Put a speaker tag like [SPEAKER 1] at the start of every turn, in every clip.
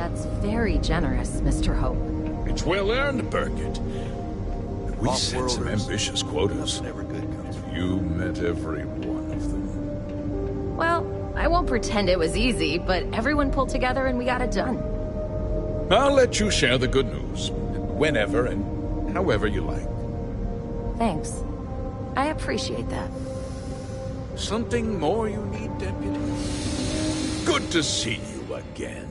[SPEAKER 1] That's very generous, Mr. Hope.
[SPEAKER 2] It's well earned, Birgit. We set some
[SPEAKER 3] Off-worlders.
[SPEAKER 2] ambitious quotas.
[SPEAKER 3] Never good comes from.
[SPEAKER 2] You met every one of them.
[SPEAKER 1] Well, I won't pretend it was easy, but everyone pulled together and we got it done.
[SPEAKER 2] I'll let you share the good news. Whenever and however you like.
[SPEAKER 1] Thanks. I appreciate that.
[SPEAKER 2] Something more you need, Deputy? Good to see you again.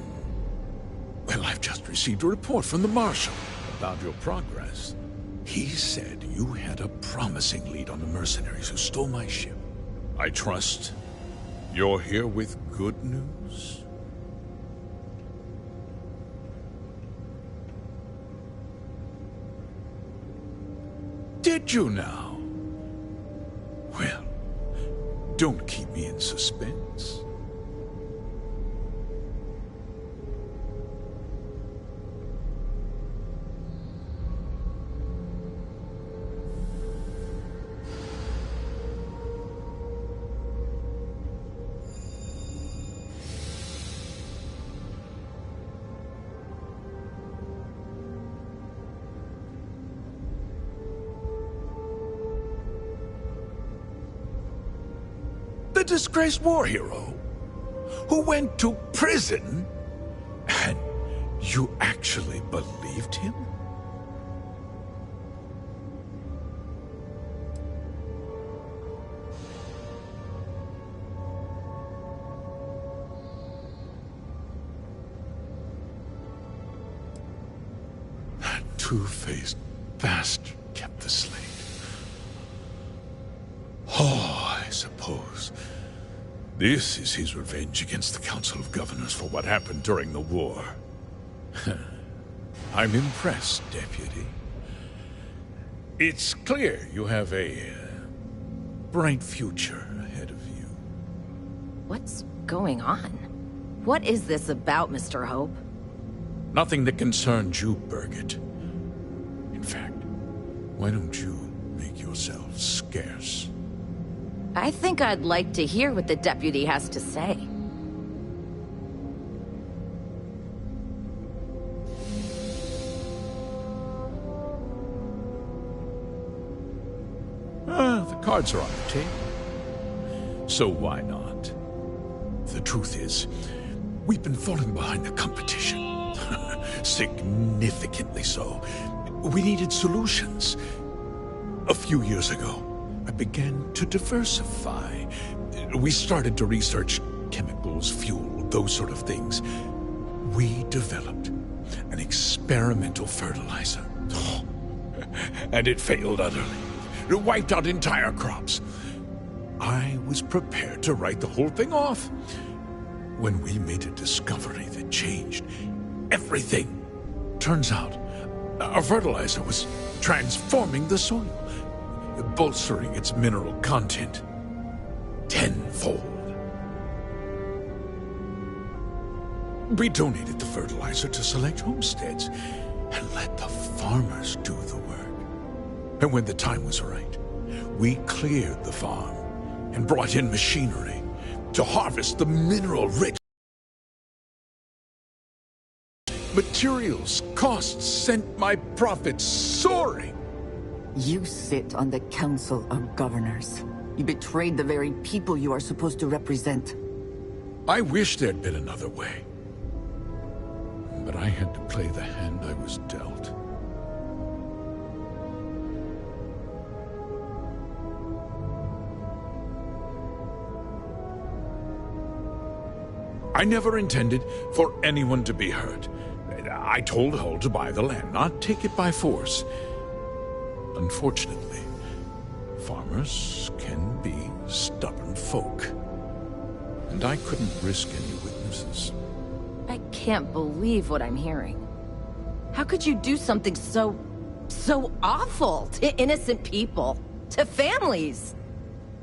[SPEAKER 2] Well, I've just received a report from the Marshal about your progress. He said you had a promising lead on the mercenaries who stole my ship. I trust you're here with good news? Did you now? Well, don't keep me in suspense. The disgraced war hero who went to prison, and you actually believed him? That two-faced bastard kept the slate. Oh, I suppose this is his revenge against the Council of Governors for what happened during the war. I'm impressed, Deputy. It's clear you have a bright future ahead of you.
[SPEAKER 1] What's going on? What is this about, Mr. Hope?
[SPEAKER 2] Nothing that concerns you, Birgit. In fact, why don't you make yourself scarce?
[SPEAKER 1] I think I'd like to hear what the deputy has to say.
[SPEAKER 2] The cards are on the table. So why not? The truth is, we've been falling behind the competition. Significantly so. We needed solutions. A few years ago, I began to diversify. We started to research chemicals, fuel, those sort of things. We developed an experimental fertilizer. And it failed utterly. It wiped out entire crops. I was prepared to write the whole thing off when we made a discovery that changed everything. Turns out, our fertilizer was transforming the soil, bolstering its mineral content tenfold. We donated the fertilizer to select homesteads and let the farmers do the work. And when the time was right, we cleared the farm and brought in machinery to harvest the mineral-rich materials. Costs sent my profits soaring.
[SPEAKER 4] You sit on the Council of Governors. You betrayed the very people you are supposed to represent.
[SPEAKER 2] I wish there'd been another way. But I had to play the hand I was dealt. I never intended for anyone to be hurt. I told Hull to buy the land, not take it by force. Unfortunately, farmers can be stubborn folk. And I couldn't risk any witnesses.
[SPEAKER 1] I can't believe what I'm hearing. How could you do something so awful to innocent people, to families?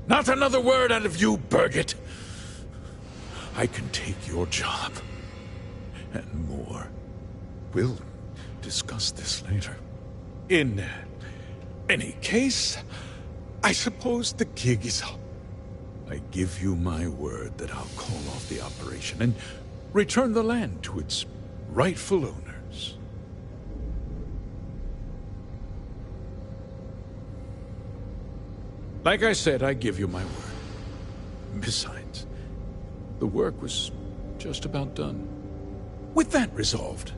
[SPEAKER 2] Not another word out of you, Birgit. I can take your job, and more. We'll discuss this later. In any case, I suppose the gig is up. I give you my word that I'll call off the operation and return the land to its rightful owners. Like I said, I give you my word. Besides, the work was just about done. With that resolved,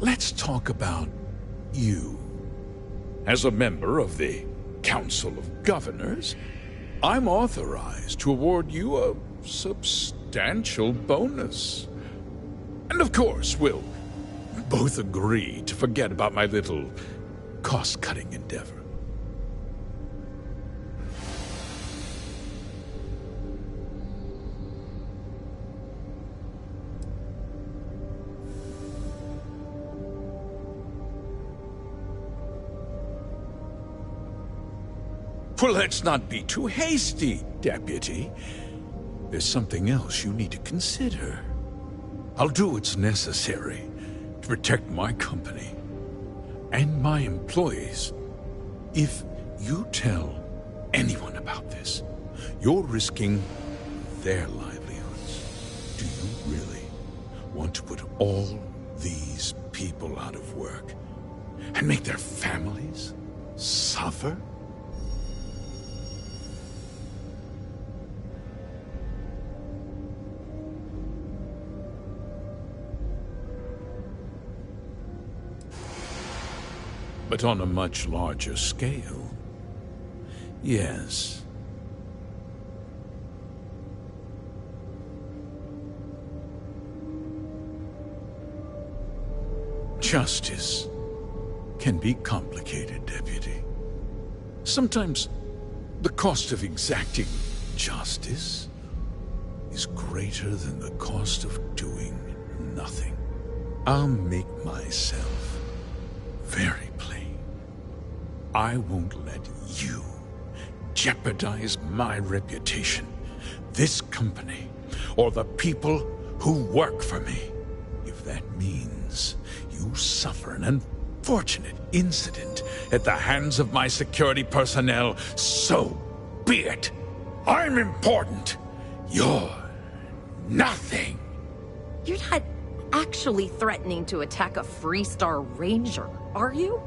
[SPEAKER 2] let's talk about you. As a member of the Council of Governors, I'm authorized to award you a substantial bonus. And of course, we'll both agree to forget about my little cost-cutting endeavor. Well, let's not be too hasty, Deputy. There's something else you need to consider. I'll do what's necessary to protect my company and my employees. If you tell anyone about this, you're risking their livelihoods. Do you really want to put all these people out of work and make their families suffer? But on a much larger scale, yes. Justice can be complicated, Deputy. Sometimes the cost of exacting justice is greater than the cost of doing nothing. I'll make myself very plain. I won't let you jeopardize my reputation, this company, or the people who work for me. If that means you suffer an unfortunate incident at the hands of my security personnel, so be it. I'm important. You're nothing.
[SPEAKER 1] You're not actually threatening to attack a Freestar Ranger, are you?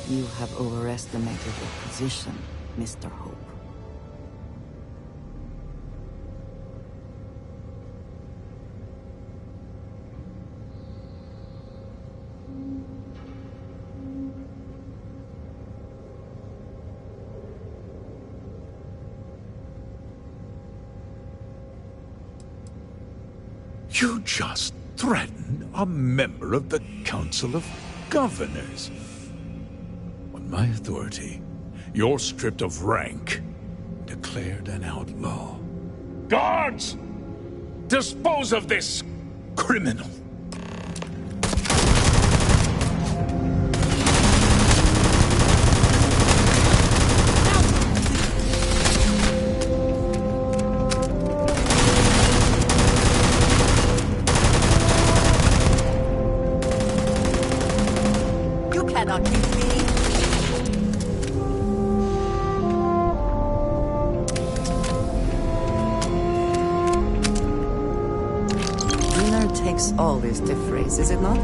[SPEAKER 4] You have overestimated your position, Mr. Hope.
[SPEAKER 2] You just threatened a member of the Council of Governors. On my authority, you're stripped of rank, declared an outlaw. Guards! Dispose of this criminal!
[SPEAKER 4] All this to phrase, is it not?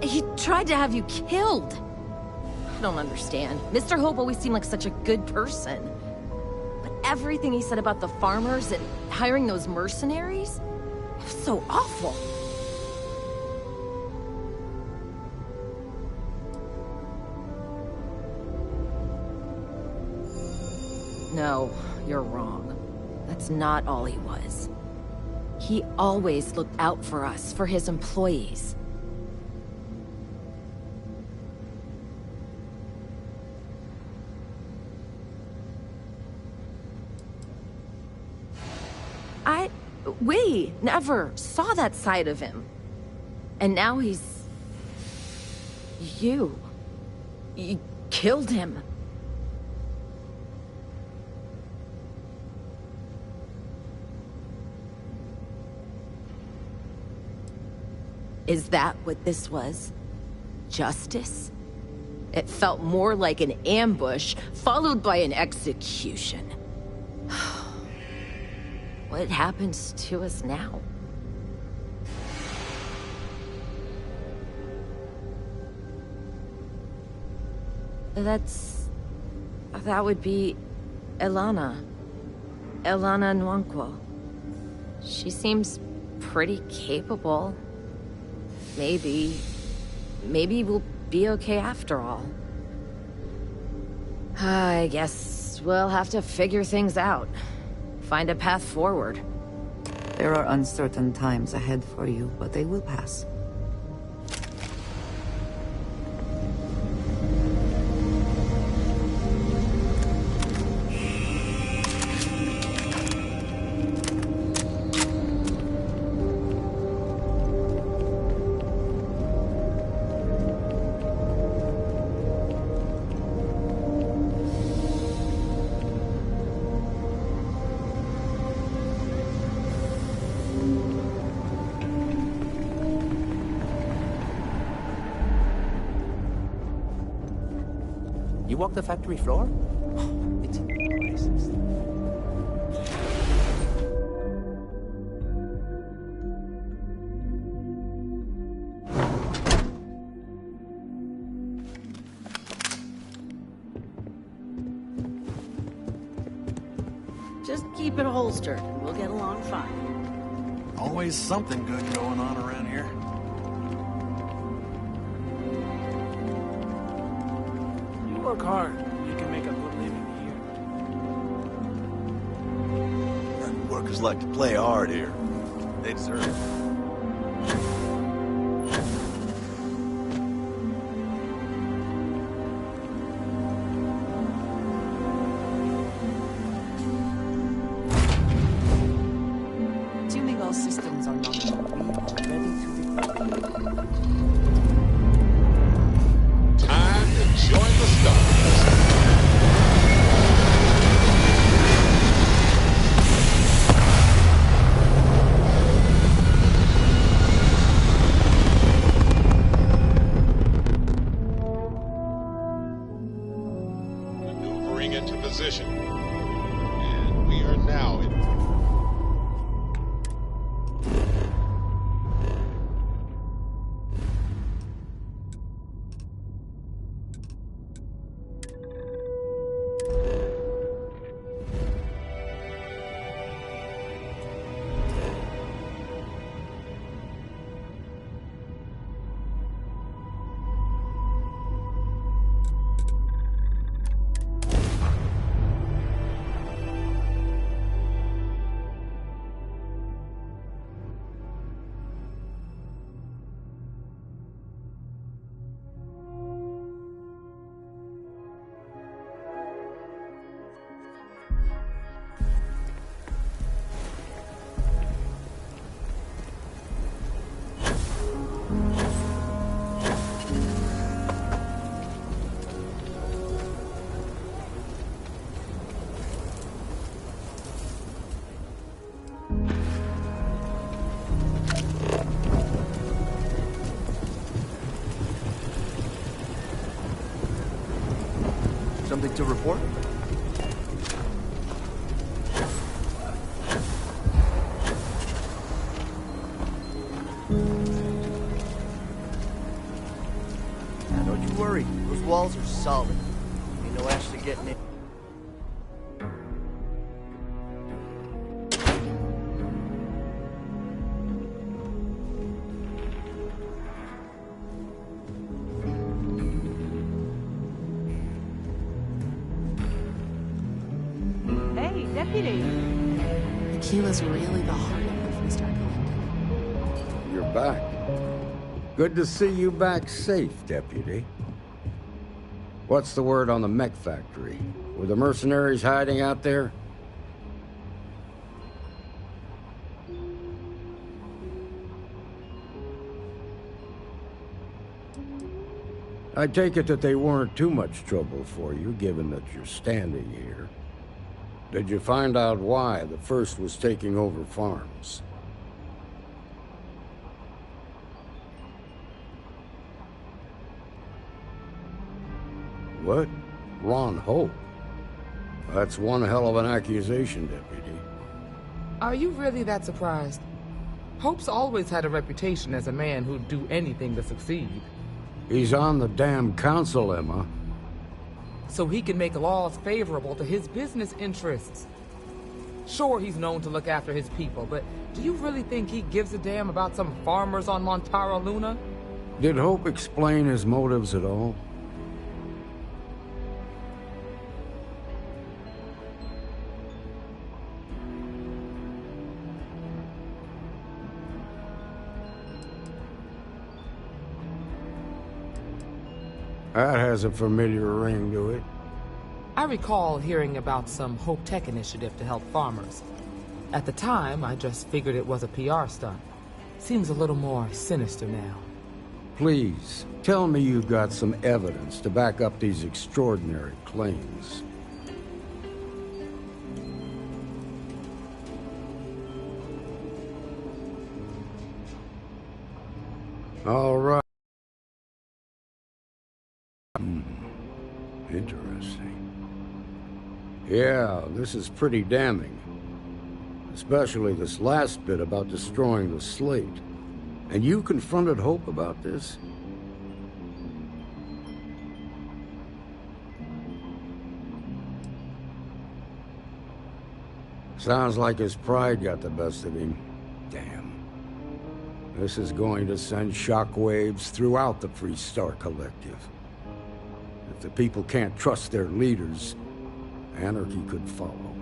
[SPEAKER 1] He tried to have you killed. don't understand. Mr. Hope always seemed like such a good person. But everything he said about the farmers and hiring those mercenaries, it was so awful. No, you're wrong. That's not all he was. He always looked out for us, for his employees. We never saw that side of him. And now he's... You killed him. Is that what this was? Justice? It felt more like an ambush, followed by an execution. What happens to us now? That would be Elana. Elana Nwankwo. She seems pretty capable. Maybe we'll be okay after all. I guess we'll have to figure things out. Find a path forward.
[SPEAKER 4] There are uncertain times ahead for you, but they will pass.
[SPEAKER 3] You walk the factory floor? It's in places.
[SPEAKER 5] Just keep it holstered, and we'll get along fine.
[SPEAKER 6] Always something good going on around here.
[SPEAKER 3] Work hard. You can make a good living here.
[SPEAKER 6] Workers like to play hard here. They deserve it.
[SPEAKER 4] Assuming all systems are nominal, we are ready to depart.
[SPEAKER 2] Time to join the stars. Maneuvering into position. And we are now in...
[SPEAKER 3] Something to report? Now, don't you worry.
[SPEAKER 7] worry. Those walls are solid. Ain't no Ashley getting in.
[SPEAKER 5] Hey, Deputy.
[SPEAKER 8] Tequila's really the heart of the Freestar Collective.
[SPEAKER 9] You're back. Good to see you back safe, Deputy. What's the word on the mech factory? Were the mercenaries hiding out there? I take it that they weren't too much trouble for you, given that you're standing here. Did you find out why the First was taking over farms? What? Ron Hope? That's one hell of an accusation, Deputy.
[SPEAKER 10] Are you really that surprised? Hope's always had a reputation as a man who'd do anything to succeed.
[SPEAKER 9] He's on the damn council, Emma.
[SPEAKER 10] So he can make laws favorable to his business interests. Sure, he's known to look after his people, but do you really think he gives a damn about some farmers on Montara Luna?
[SPEAKER 9] Did Hope explain his motives at all? That has a familiar ring to it.
[SPEAKER 10] I recall hearing about some Hope Tech initiative to help farmers. At the time, I just figured it was a PR stunt. Seems a little more sinister now.
[SPEAKER 9] Please, tell me you've got some evidence to back up these extraordinary claims. All right. Interesting. Yeah, this is pretty damning. Especially this last bit about destroying the slate. And you confronted Hope about this? Sounds like his pride got the best of him. Damn. This is going to send shockwaves throughout the Freestar Collective. If the people can't trust their leaders, anarchy could follow.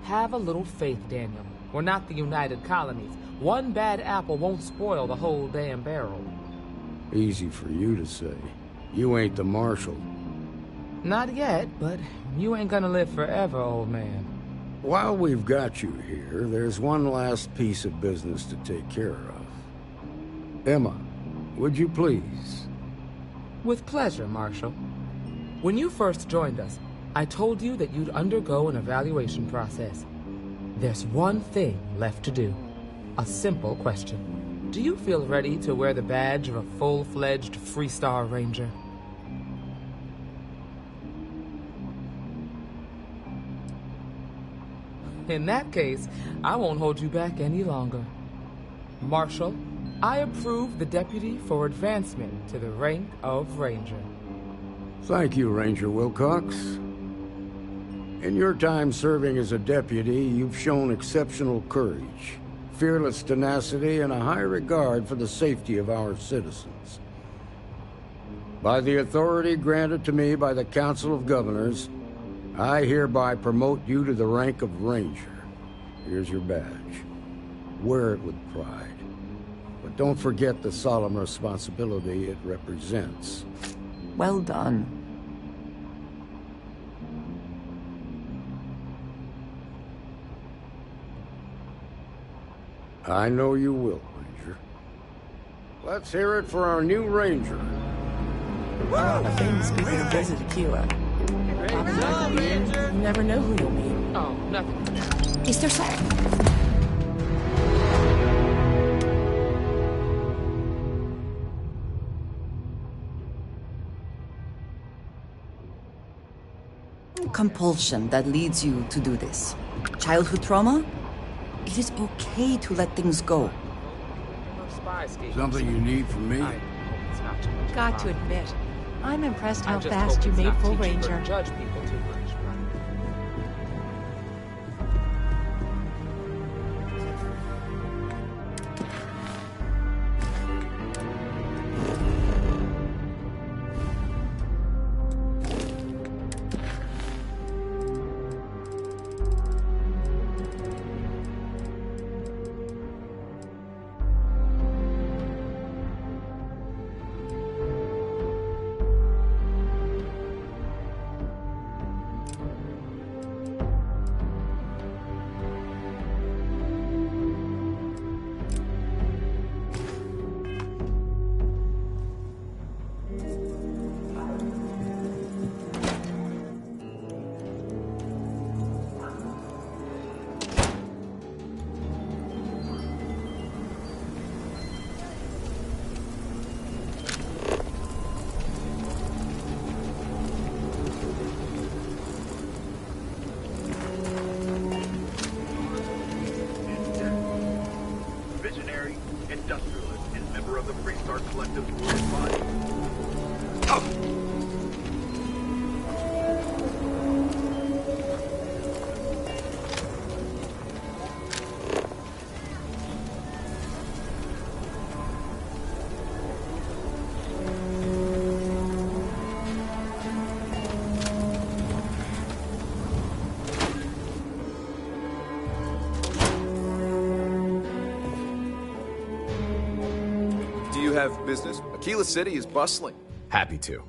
[SPEAKER 10] Have a little faith, Daniel. We're not the United Colonies. One bad apple won't spoil the whole damn barrel.
[SPEAKER 9] Easy for you to say. You ain't the marshal.
[SPEAKER 10] Not yet, but you ain't gonna live forever, old man.
[SPEAKER 9] While we've got you here, there's one last piece of business to take care of. Emma, would you please?
[SPEAKER 10] With pleasure, Marshal. When you first joined us, I told you that you'd undergo an evaluation process. There's one thing left to do. A simple question. Do you feel ready to wear the badge of a full-fledged Freestar Ranger? In that case, I won't hold you back any longer. Marshal, I approve the deputy for advancement to the rank of Ranger.
[SPEAKER 9] Thank you, Ranger Wilcox. In your time serving as a deputy, you've shown exceptional courage, fearless tenacity, and a high regard for the safety of our citizens. By the authority granted to me by the Council of Governors, I hereby promote you to the rank of Ranger. Here's your badge. Wear it with pride. But don't forget the solemn responsibility it represents.
[SPEAKER 4] Well done.
[SPEAKER 9] I know you will, Ranger. Let's hear it for our new Ranger.
[SPEAKER 8] A famous speaker of Desert Tequila. You never know who you'll meet.
[SPEAKER 10] Oh, nothing.
[SPEAKER 8] Is there something?
[SPEAKER 4] Compulsion that leads you to do this. Childhood trauma? It is okay to let things go.
[SPEAKER 9] Something you need from me?
[SPEAKER 5] Got to admit,
[SPEAKER 11] I'm impressed
[SPEAKER 10] I
[SPEAKER 11] how
[SPEAKER 10] just
[SPEAKER 11] fast
[SPEAKER 10] hope
[SPEAKER 11] you
[SPEAKER 10] it's
[SPEAKER 11] made
[SPEAKER 10] not
[SPEAKER 11] full
[SPEAKER 10] teaching her
[SPEAKER 11] ranger.
[SPEAKER 10] to judge people too much.
[SPEAKER 6] Visionary, industrialist, and member of the Freestar Collective worldwide.
[SPEAKER 12] Do you have business? Aquila City is bustling.
[SPEAKER 13] Happy to.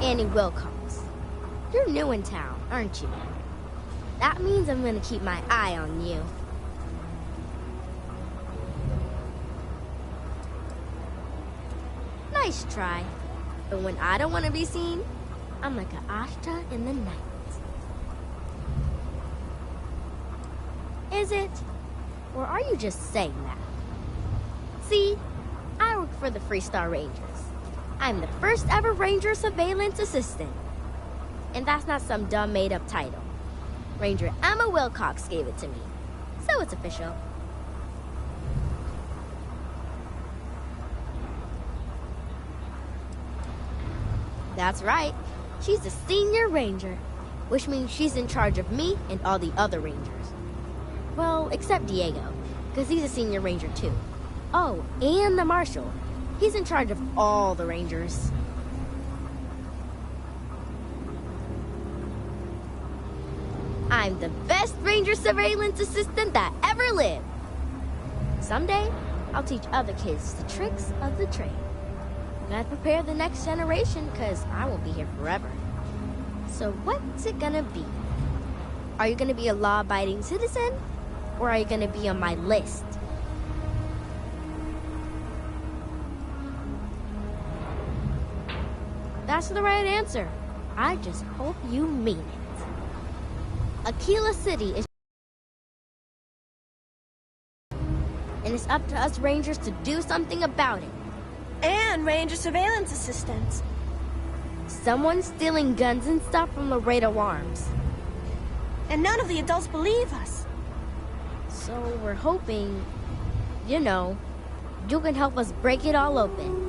[SPEAKER 14] Annie Wilcox. You're new in town, aren't you? That means I'm gonna keep my eye on you. Nice try. But when I don't want to be seen, I'm like a Ashta in the night. Is it? Or are you just saying that? See, I work for the Freestar Rangers. I'm the first ever Ranger Surveillance Assistant. And that's not some dumb made-up title. Ranger Emma Wilcox gave it to me. So it's official. That's right. She's the Senior Ranger. which means she's in charge of me and all the other rangers. Well, except Diego, because he's a senior ranger too. Oh, and the marshal. He's in charge of all the rangers. I'm the best ranger surveillance assistant that ever lived. Someday, I'll teach other kids the tricks of the trade. Gotta prepare the next generation, because I won't be here forever. So what's it gonna be? Are you gonna be a law-abiding citizen? Or are you gonna be on my list? That's the right answer. I just hope you mean it. Aquila City is... and it's up to us Rangers to do something about it.
[SPEAKER 11] And Ranger surveillance assistants.
[SPEAKER 14] Someone's stealing guns and stuff from Laredo Arms.
[SPEAKER 11] And none of the adults believe us.
[SPEAKER 14] So we're hoping, you know, you can help us break it all open.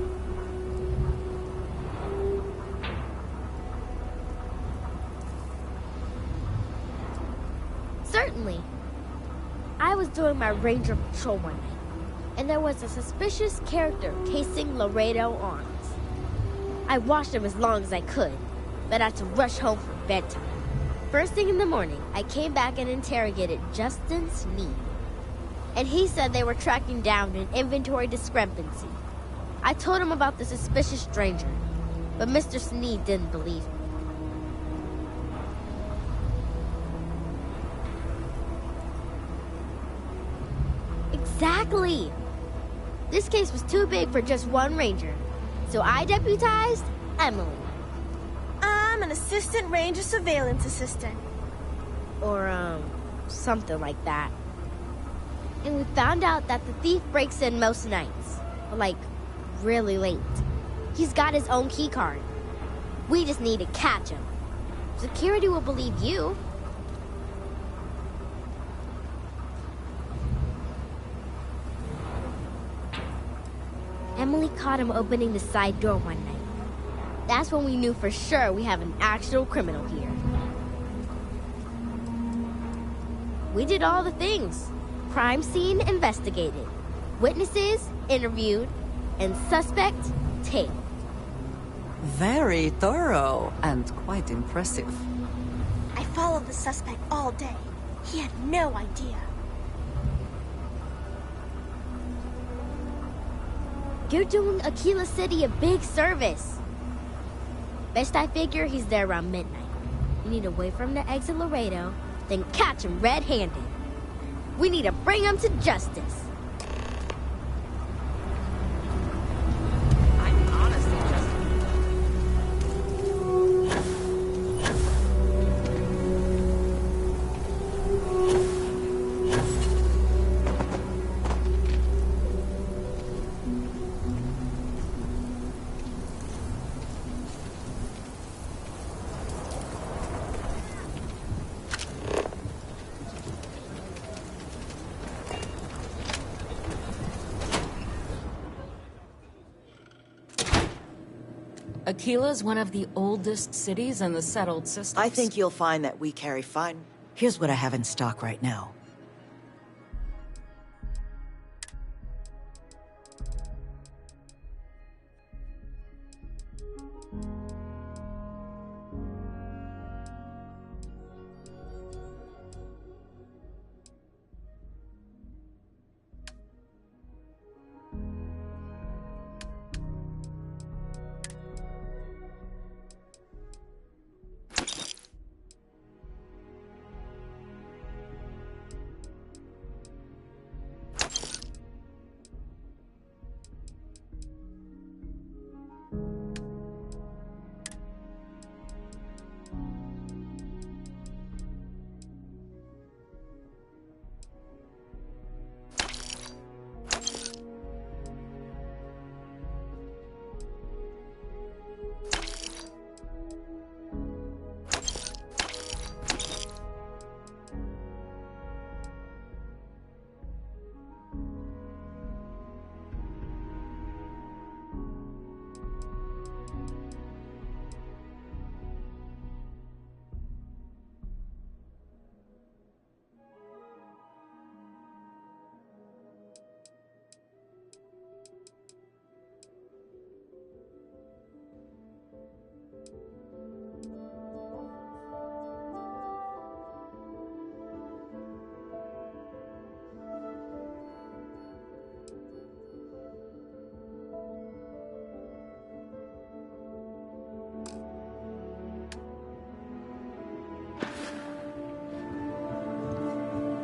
[SPEAKER 14] Certainly. I was doing my ranger patrol one night, and there was a suspicious character casing Laredo Arms. I watched him as long as I could, but I had to rush home for bedtime. First thing in the morning, I came back and interrogated Justin Sneed. And he said they were tracking down an inventory discrepancy. I told him about the suspicious stranger, but Mr. Sneed didn't believe me. Exactly! This case was too big for just one ranger, so I deputized Emily.
[SPEAKER 11] I'm an assistant ranger surveillance assistant.
[SPEAKER 14] Or, something like that. And we found out that the thief breaks in most nights, but like, really late. He's got his own key card. We just need to catch him. Security will believe you. Emily caught him opening the side door one night. That's when we knew for sure we have an actual criminal here. We did all the things. Crime scene investigated, witnesses interviewed, and suspect tailed.
[SPEAKER 4] Very thorough and quite impressive.
[SPEAKER 11] I followed the suspect all day. He had no idea.
[SPEAKER 14] You're doing Aquila City a big service. Best I figure he's there around midnight. We need to wait for him to exit Laredo, then catch him red-handed. We need to bring him to justice.
[SPEAKER 10] I'm honestly just...
[SPEAKER 1] Aquila is one of the oldest cities in the settled systems.
[SPEAKER 13] I think you'll find that we carry fine. Here's what I have in stock right now.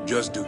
[SPEAKER 2] Just do.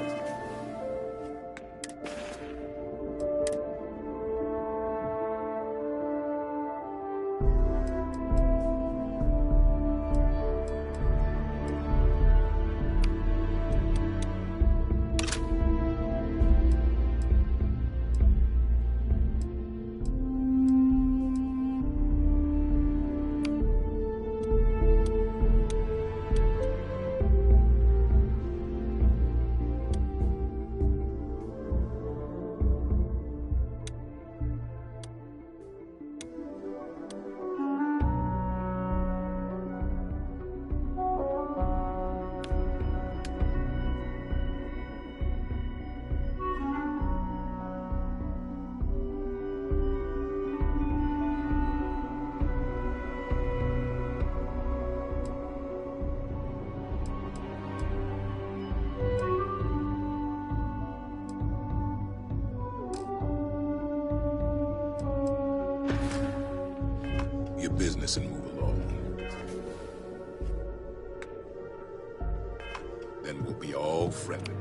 [SPEAKER 2] Your business and move along. Then we'll be all friendly.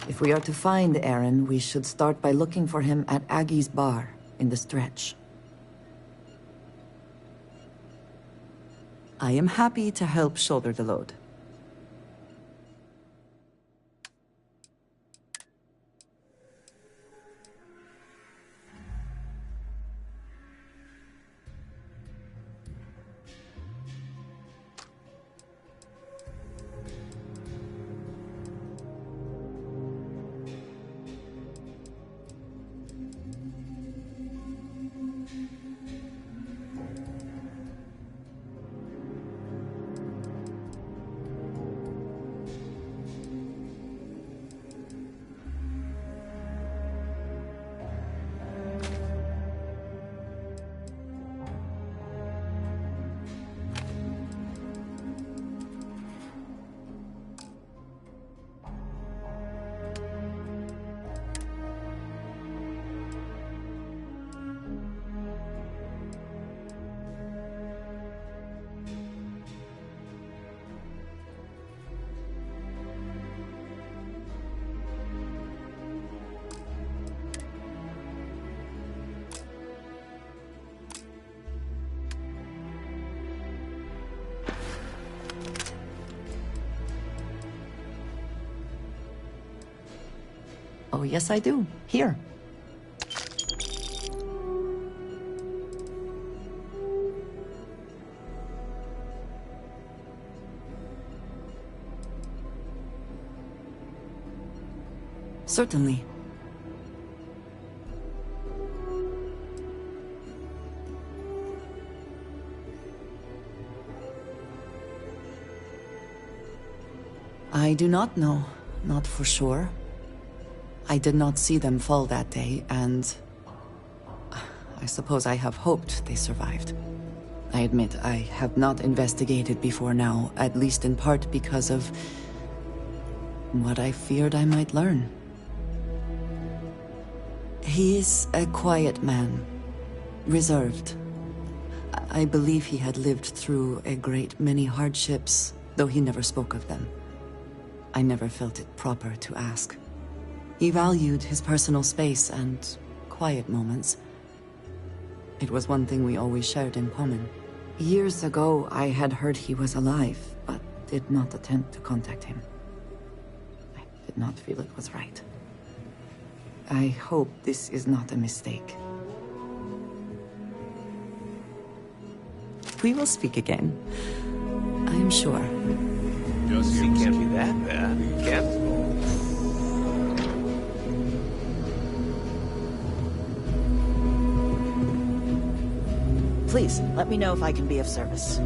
[SPEAKER 4] If we are to find Aaron, we should start by looking for him at Aggie's bar in the stretch. I am happy to help shoulder the load. Oh, yes, I do. Here. Certainly. I do not know, not for sure. I did not see them fall that day, and I suppose I have hoped they survived. I admit I have not investigated before now, at least in part because of what I feared I might learn. He is a quiet man, Reserved. I believe he had lived through a great many hardships, though he never spoke of them. I never felt it proper to ask. He valued his personal space and quiet moments. It was one thing we always shared in common. Years ago, I had heard he was alive, but did not attempt to contact him. I did not feel it was right. I hope this is not a mistake. We will speak again. I am sure.
[SPEAKER 12] Just can't be that bad. Can't.
[SPEAKER 13] Please, let me know if I can be of service.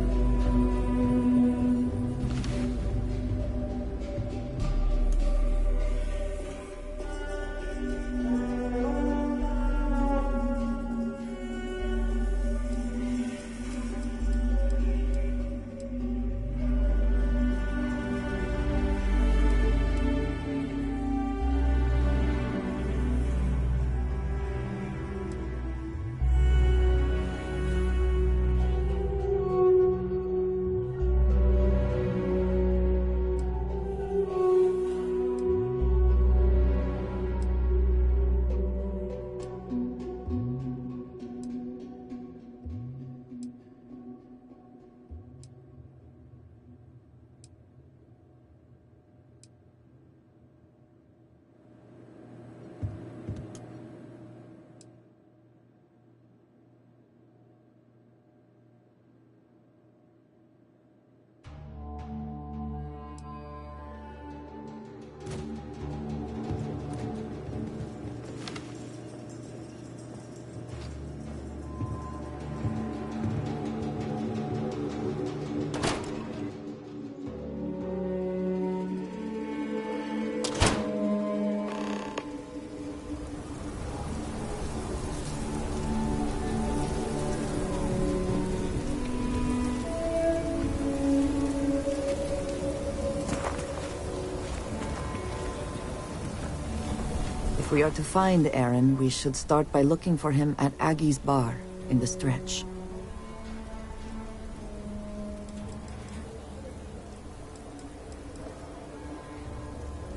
[SPEAKER 13] If we are to find Aaron, we should start by looking for him at Aggie's bar in the Stretch.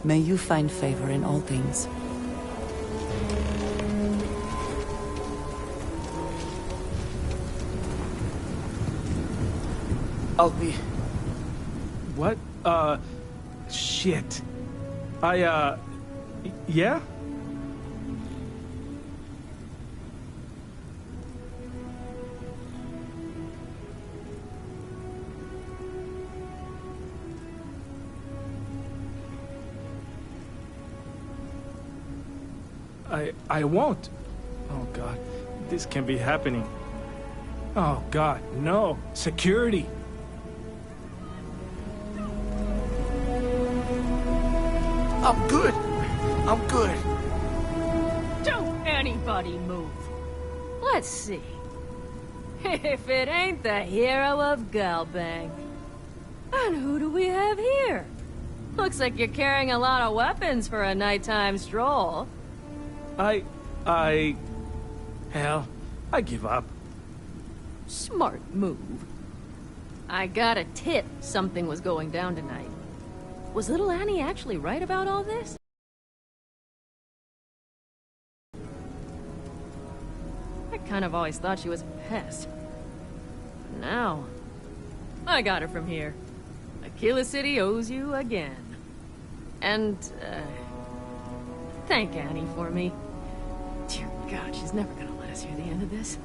[SPEAKER 13] May you find favor in all things.
[SPEAKER 3] I'll be...
[SPEAKER 15] What? Shit. Yeah? I won't. Oh, God. This can't be happening. Oh, God, no. Security.
[SPEAKER 7] I'm good. I'm good.
[SPEAKER 5] Don't anybody move. Let's see. If it ain't the hero of Galbang. And who do we have here? Looks like you're carrying a lot of weapons for a nighttime stroll.
[SPEAKER 15] Hell, I give up.
[SPEAKER 5] Smart move. I got a tip something was going down tonight. Was little Annie actually right about all this? I kind of always thought she was a pest. But now, I got her from here. Aquila City owes you again. And, thank Annie for me. Dear God, she's never gonna let us hear the end of this.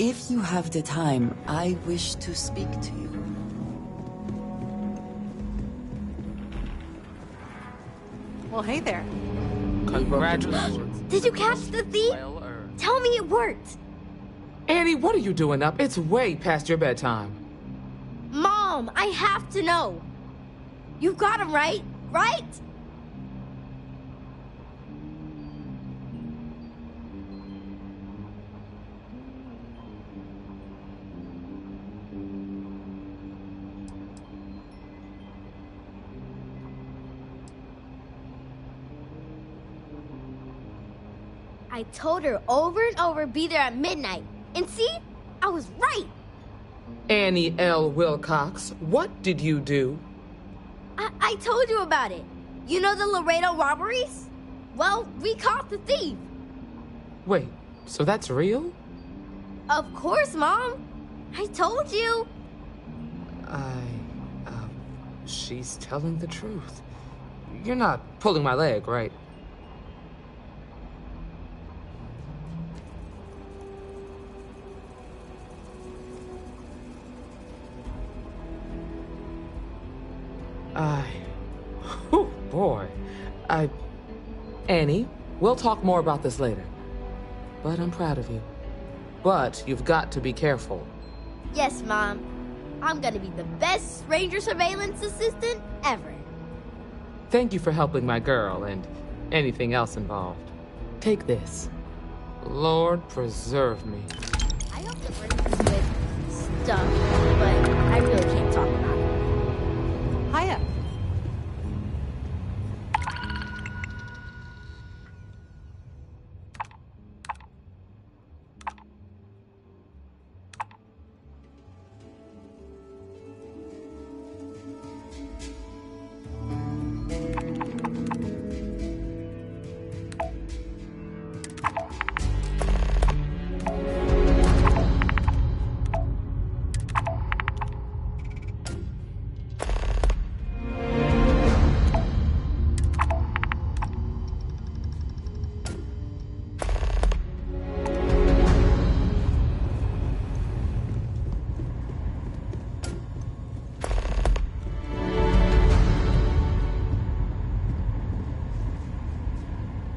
[SPEAKER 4] If you have the time, I wish to speak to you.
[SPEAKER 8] Well, hey there.
[SPEAKER 10] Congratulations.
[SPEAKER 14] Did you catch the thief? Tell me it worked.
[SPEAKER 10] Annie, what are you doing up? It's way past your bedtime.
[SPEAKER 14] Mom, I have to know. You got him right? Right? I told her over and over be there at midnight. And see? I was right.
[SPEAKER 10] Annie L. Wilcox, what did you do?
[SPEAKER 14] I told you about it. You know the Laredo robberies? Well, we caught the thief.
[SPEAKER 10] Wait, so that's real?
[SPEAKER 14] Of course, Mom. I told you.
[SPEAKER 10] She's telling the truth. You're not pulling my leg, right? Oh boy. Annie, we'll talk more about this later. But I'm proud of you. But you've got to be careful.
[SPEAKER 14] Yes, Mom. I'm gonna be the best ranger surveillance assistant ever.
[SPEAKER 10] Thank you for helping my girl and anything else involved. Take this. Lord preserve me.
[SPEAKER 14] I hope the rangers with stuff, but I really can't talk about it.
[SPEAKER 8] Hiya.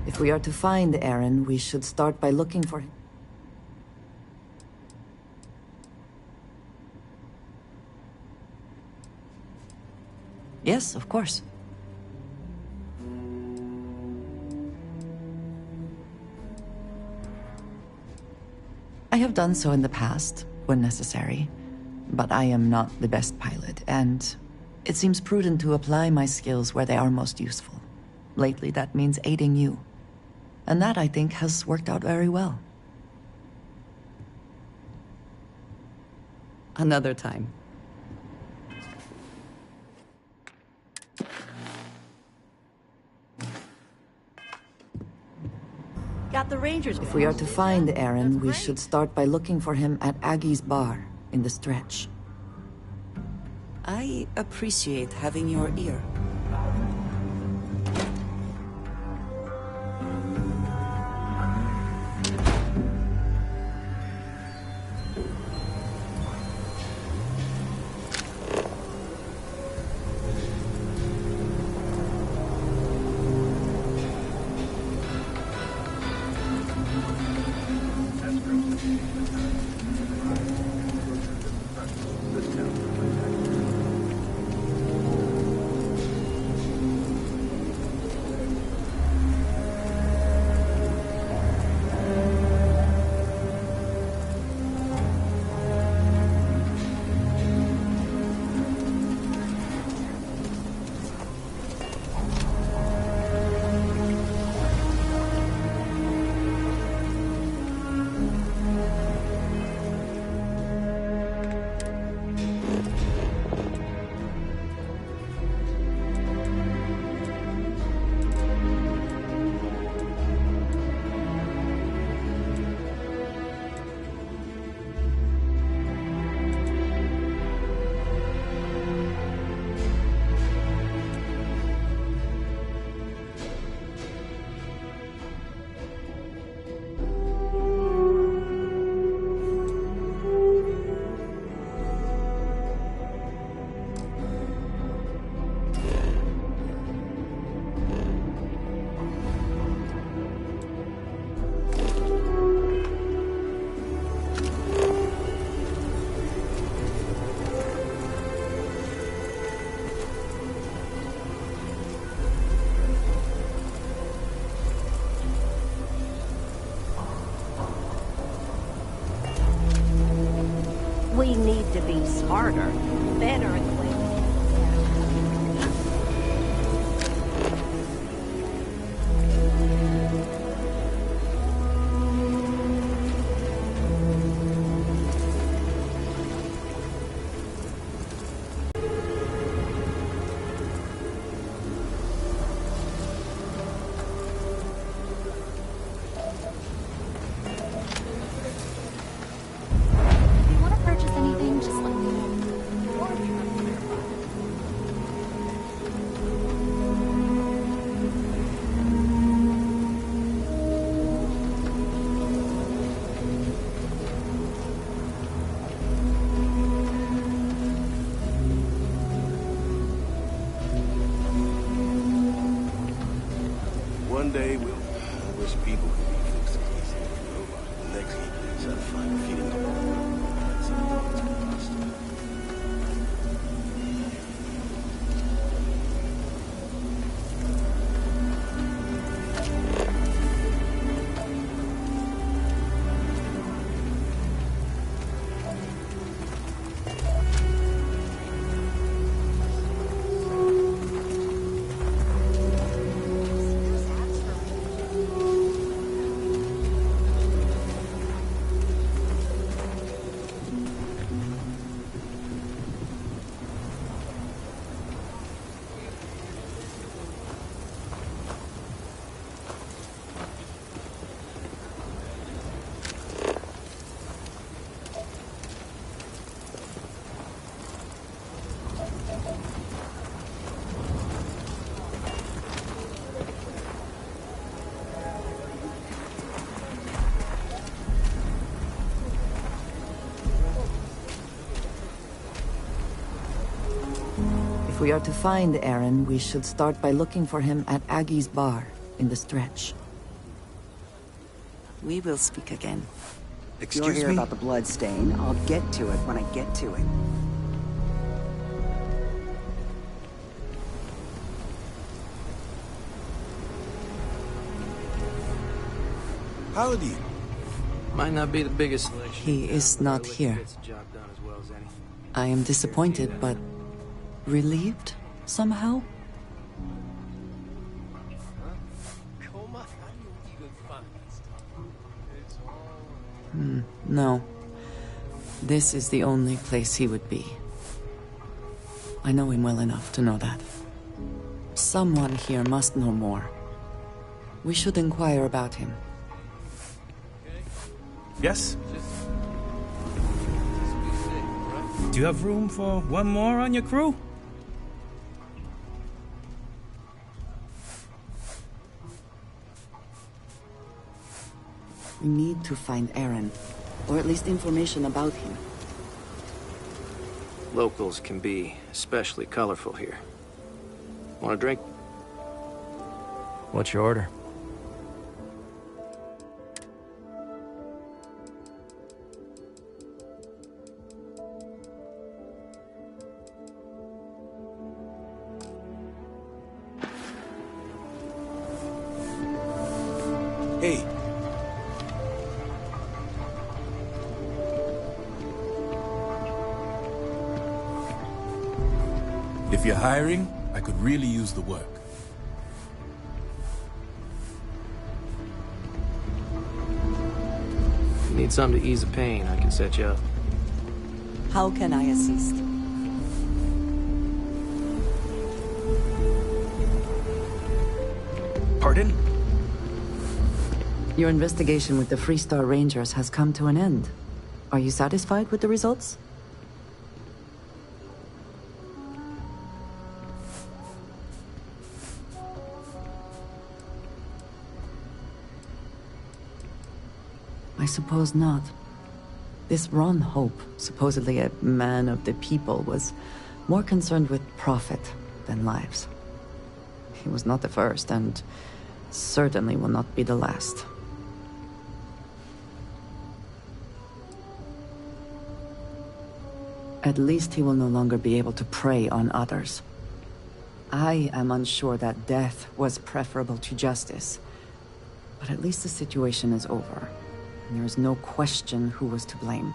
[SPEAKER 13] If we are to find Aaron, we should start by looking for him. Yes, of course. I have done so in the past, when necessary. But I am not the best pilot, and it seems prudent to apply my skills where they are most useful. Lately, that means aiding you. And that, I think, has worked out very well. Another time.
[SPEAKER 8] Got the Rangers.
[SPEAKER 13] If we are to find Aaron, we should start by looking for him at Aggie's bar in the stretch.
[SPEAKER 4] I appreciate having your ear.
[SPEAKER 16] We need to be smarter, better at the way.
[SPEAKER 17] One day we'll wish people could be fixed as easy as a robot. The next thing is to find feeding the world. That's impossible.
[SPEAKER 13] If we are to find Aaron, we should start by looking for him at Aggie's bar in the stretch.
[SPEAKER 18] We will speak again.
[SPEAKER 19] Excuse
[SPEAKER 18] You're here
[SPEAKER 19] me?
[SPEAKER 18] about the blood stain. I'll get to it when I get to it.
[SPEAKER 19] Howdy.
[SPEAKER 3] Might not be the biggest selection.
[SPEAKER 13] He is not here. I am disappointed, but relieved somehow? No. This is the only place he would be. I know him well enough to know that. Someone here must know more. We should inquire about him.
[SPEAKER 20] Yes? Do you have room for one more on your crew?
[SPEAKER 13] We need to find Aaron, or at least information about him.
[SPEAKER 3] Locals can be especially colorful here. Want a drink?
[SPEAKER 20] What's your order?
[SPEAKER 19] Hey.
[SPEAKER 2] If you're hiring, I could really use the work.
[SPEAKER 3] If you need something to ease the pain, I can set you up.
[SPEAKER 18] How can I assist?
[SPEAKER 19] Pardon?
[SPEAKER 13] Your investigation with the Freestar Rangers has come to an end. Are you satisfied with the results? I suppose not. This Ron Hope, supposedly a man of the people, was more concerned with profit than lives. He was not the first, and certainly will not be the last. At least he will no longer be able to prey on others. I am unsure that death was preferable to justice, but at least the situation is over. And there is no question who was to blame.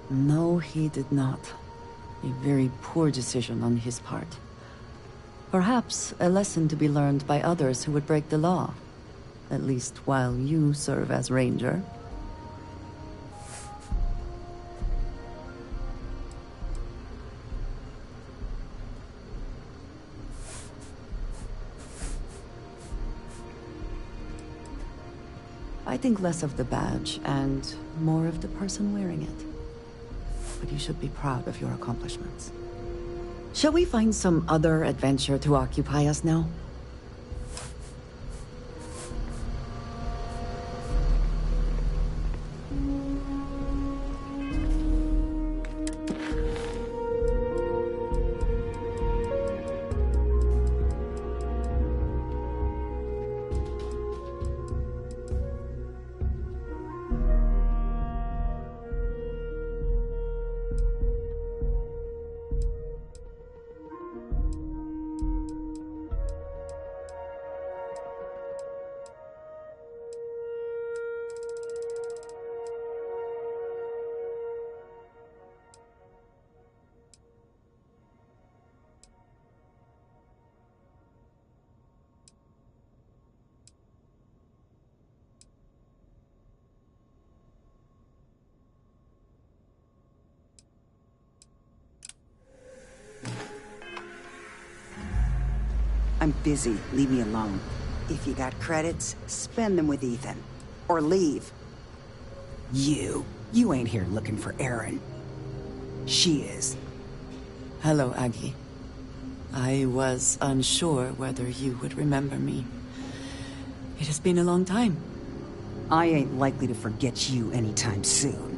[SPEAKER 4] No, he did not. A very poor decision on his part. Perhaps a lesson to be learned by others who would break the law. At least while you serve as Ranger. I think less of the badge and more of the person wearing it. But you should be proud of your accomplishments. Shall we find some other adventure to occupy us now?
[SPEAKER 18] I'm busy. Leave me alone. If you got credits, spend them with Ethan. Or leave. You ain't here looking for Erin. She is.
[SPEAKER 4] Hello, Aggie. I was unsure whether you would remember me. It has been a long time.
[SPEAKER 18] I ain't likely to forget you anytime soon.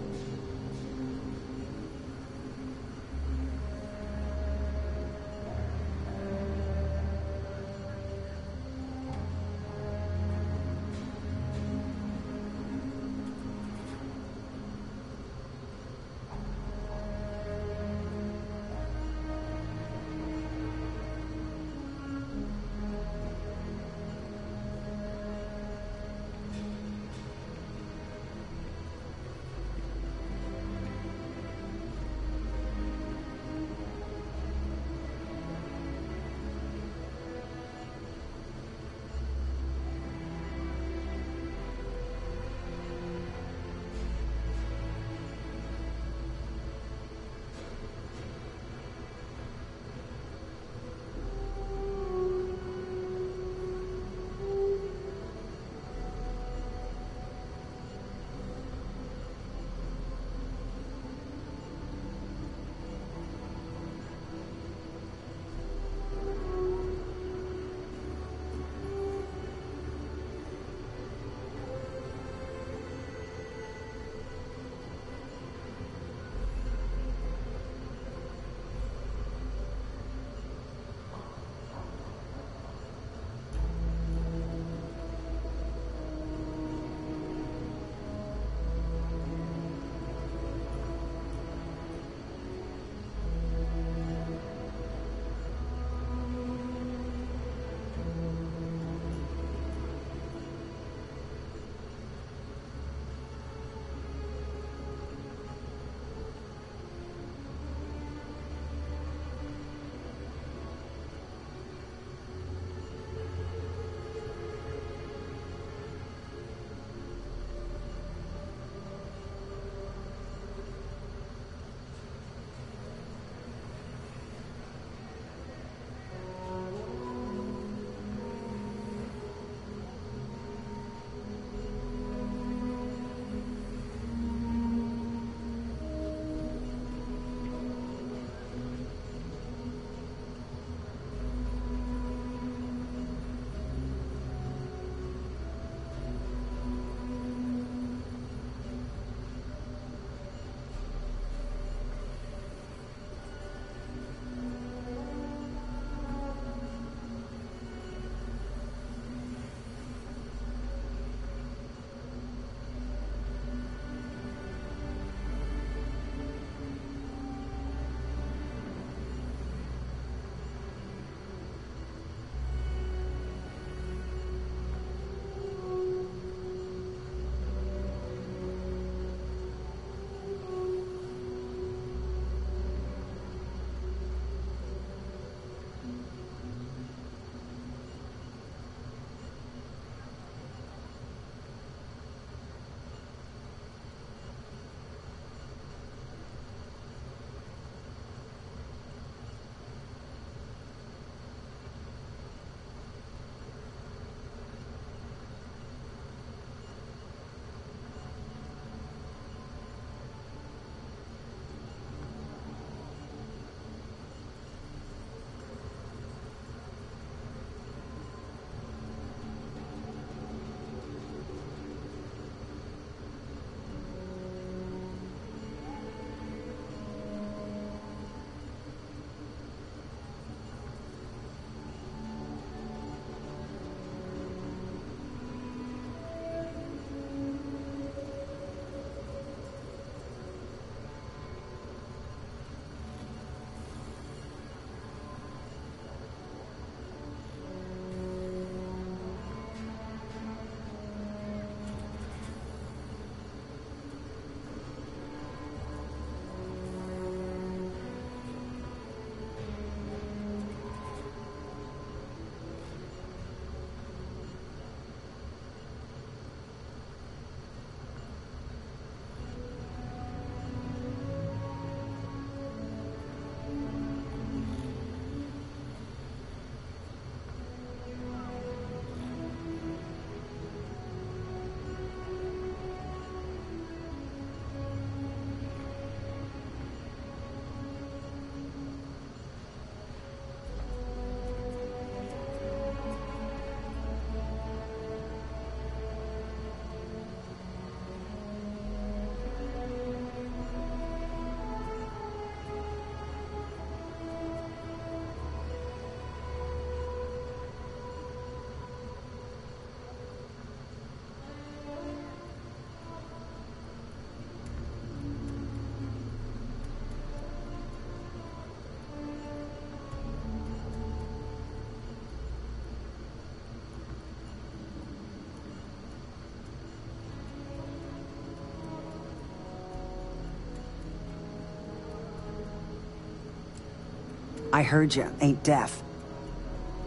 [SPEAKER 18] I heard you ain't deaf.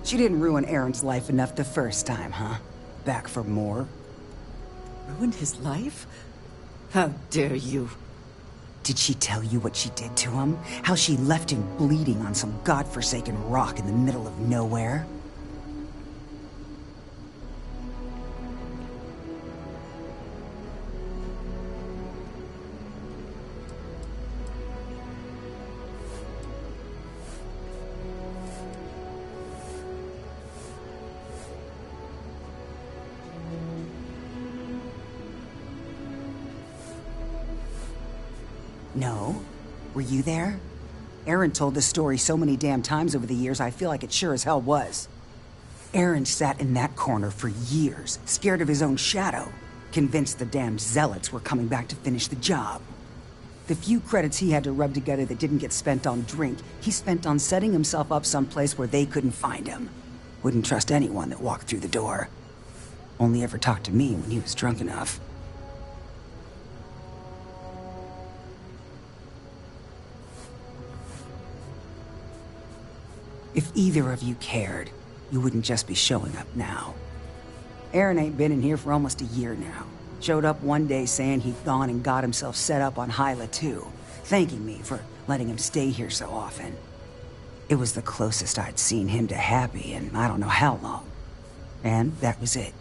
[SPEAKER 18] She didn't ruin Aaron's life enough the first time, huh? Back for more?
[SPEAKER 4] Ruined his life? How dare you?
[SPEAKER 18] Did she tell you what she did to him? How she left him bleeding on some godforsaken rock in the middle of nowhere? No? Were you there? Aaron told this story so many damn times over the years, I feel like it sure as hell was. Aaron sat in that corner for years, scared of his own shadow, convinced the damn zealots were coming back to finish the job. The few credits he had to rub together that didn't get spent on drink, he spent on setting himself up someplace where they couldn't find him. Wouldn't trust anyone that walked through the door. Only ever talked to me when he was drunk enough. If either of you cared, you wouldn't just be showing up now. Aaron ain't been in here for almost a year now. Showed up one day saying he'd gone and got himself set up on Hyla too, thanking me for letting him stay here so often. It was the closest I'd seen him to happy in I don't know how long. And that was it.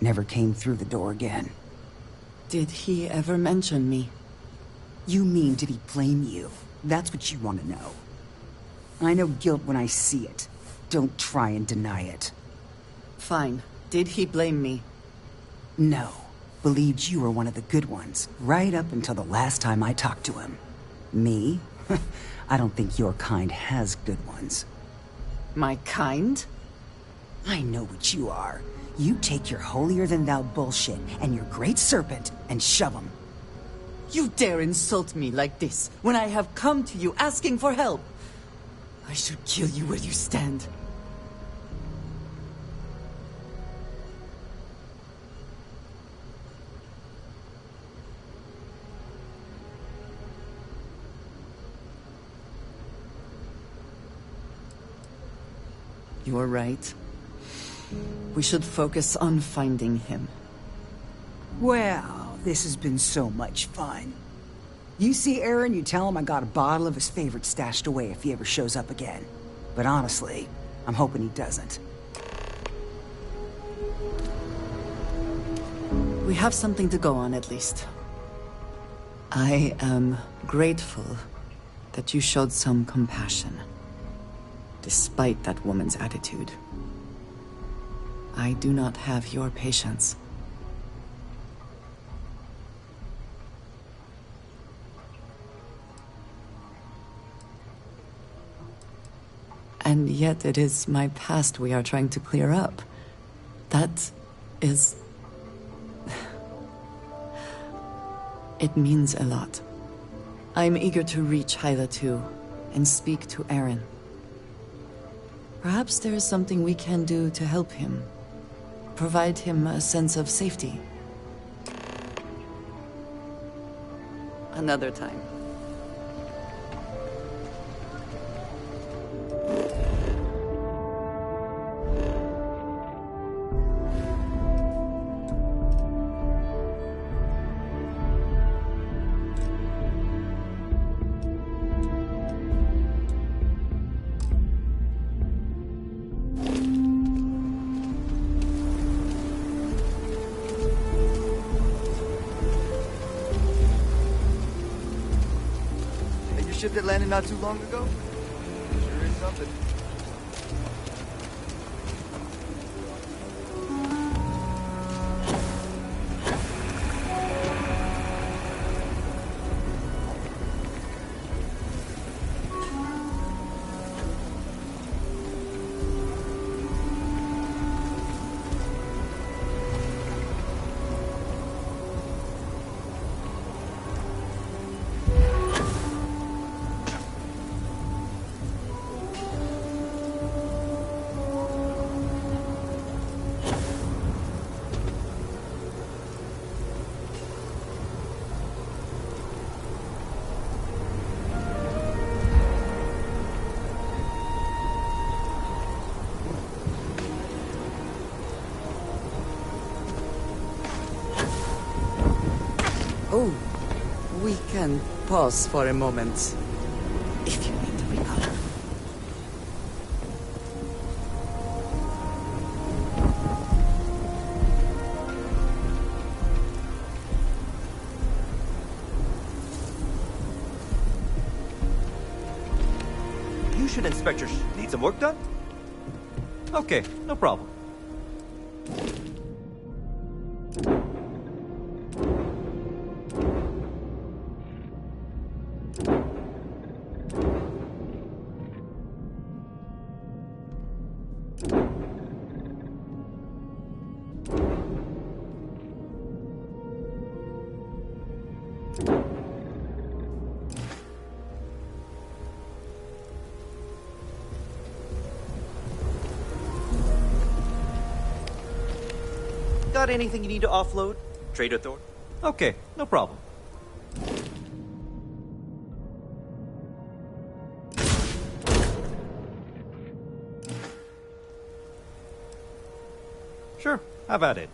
[SPEAKER 18] Never came through the door again.
[SPEAKER 4] Did he ever mention me?
[SPEAKER 18] You mean, did he blame you? That's what you want to know. I know guilt when I see it. Don't try and deny it.
[SPEAKER 4] Fine. Did he blame me?
[SPEAKER 18] No. Believed you were one of the good ones, right up until the last time I talked to him. Me? I don't think your kind has good ones.
[SPEAKER 4] My kind?
[SPEAKER 18] I know what you are. You take your holier-than-thou bullshit and your great serpent and shove 'em.
[SPEAKER 4] You dare insult me like this, when I have come to you asking for help? I should kill you where you stand. You're right. We should focus on finding him.
[SPEAKER 18] Well, this has been so much fun. You see Aaron, you tell him I got a bottle of his favorite stashed away if he ever shows up again. But honestly, I'm hoping he doesn't.
[SPEAKER 4] We have something to go on, at least. I am grateful that you showed some compassion, despite that woman's attitude. I do not have your patience. And yet it is my past we are trying to clear up. That is... It means a lot. I'm eager to reach Hyla too, and speak to Aaron. Perhaps there is something we can do to help him. Provide him a sense of safety. Another time.
[SPEAKER 7] Ship that landed not too long ago? Sure is something.
[SPEAKER 4] Oh, we can pause for a moment. If you need to recover.
[SPEAKER 21] You should inspect your need some work done? Okay, no problem. Got anything you need to offload? Trade authority? Okay, no problem. Sure, have at it.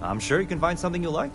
[SPEAKER 21] I'm sure you can find something you like.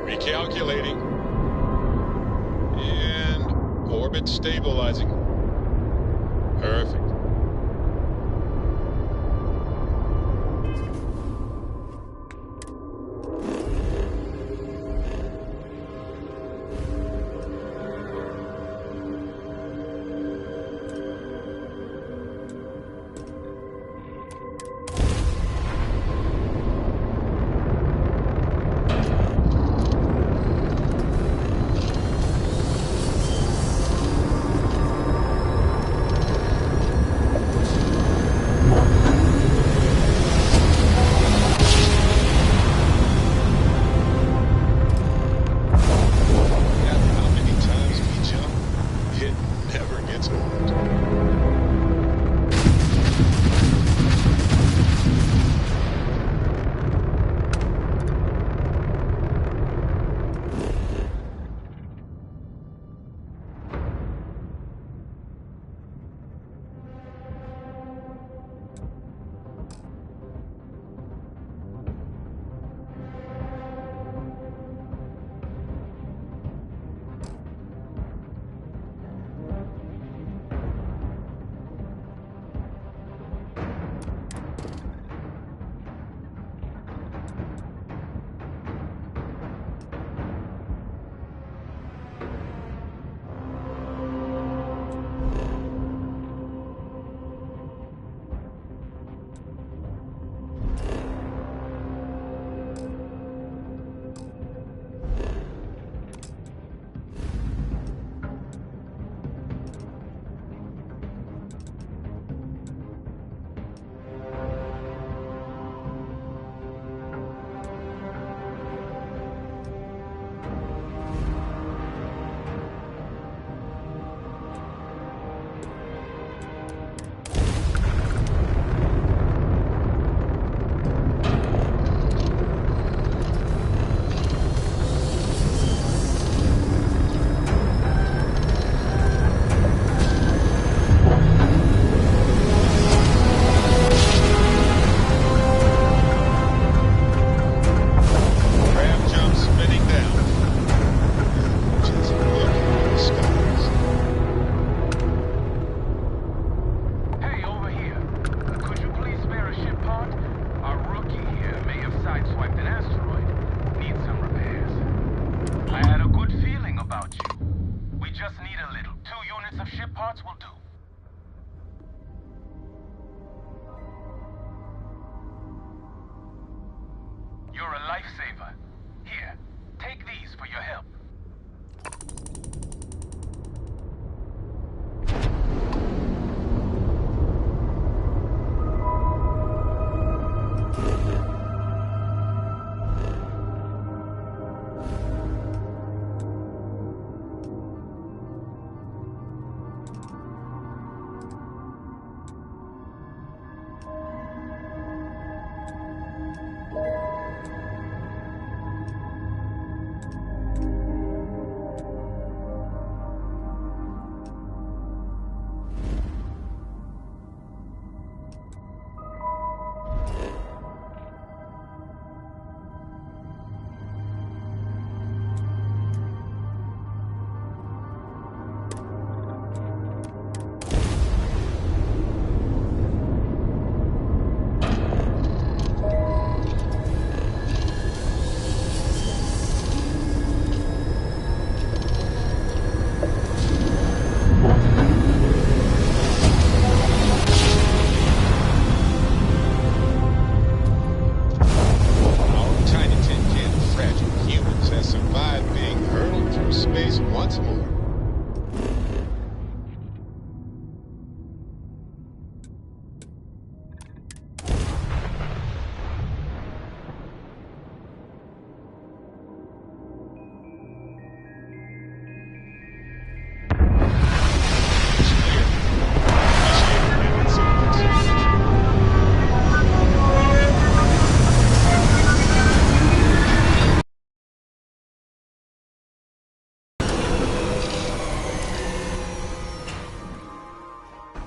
[SPEAKER 2] Recalculating. And orbit stabilizing. Perfect.
[SPEAKER 9] You're a lifesaver. Here, take these for your help.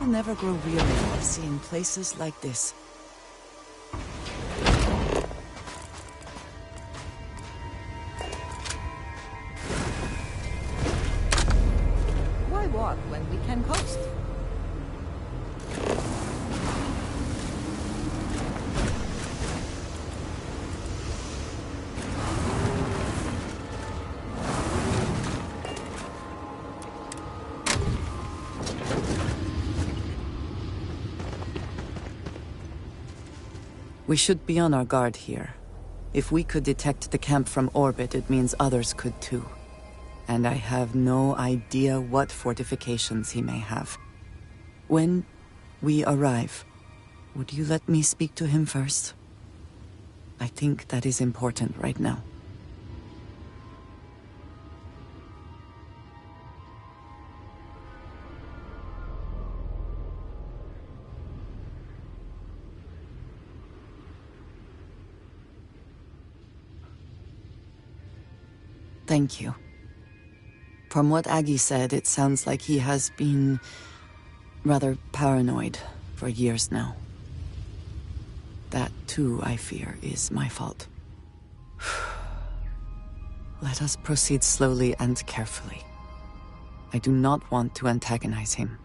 [SPEAKER 13] I'll never grow weary of seeing places like this. Why walk when we can coast? We should be on our guard here. If we could detect the camp from orbit, it means others could too. And I have no idea what fortifications he may have. When we arrive, would you let me speak to him first? I think that is important right now. Thank you. From what Aggie said, it sounds like he has been rather paranoid for years now. That, too, I fear, is my fault. Let us proceed slowly and carefully. I do not want to antagonize him.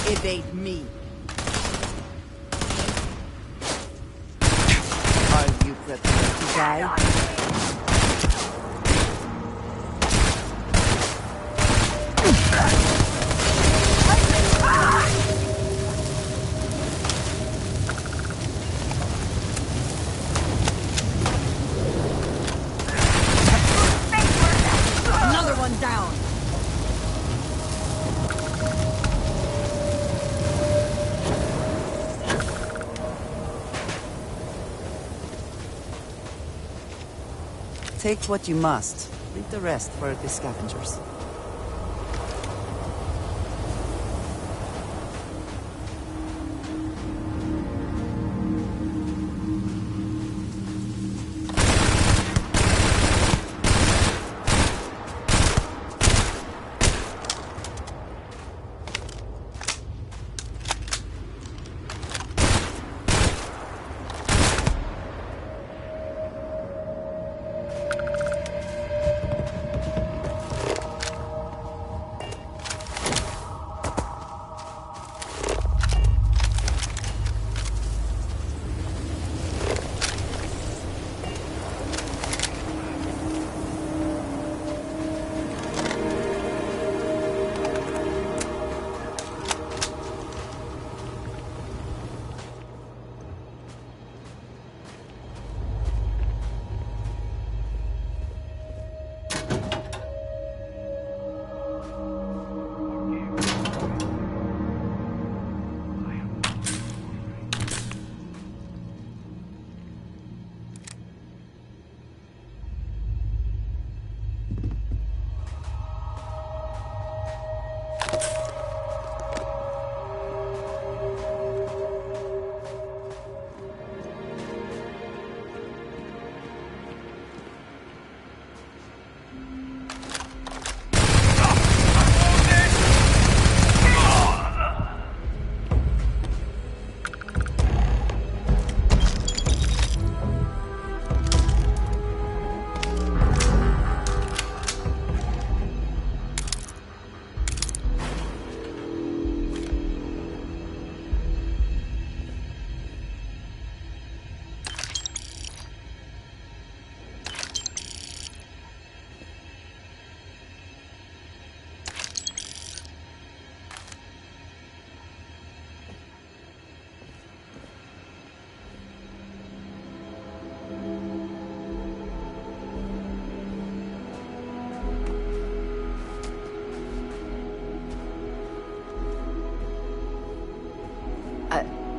[SPEAKER 18] Evade me. Are you prepared to die?
[SPEAKER 1] Another one down!
[SPEAKER 4] Take what you must. Leave the rest for the scavengers.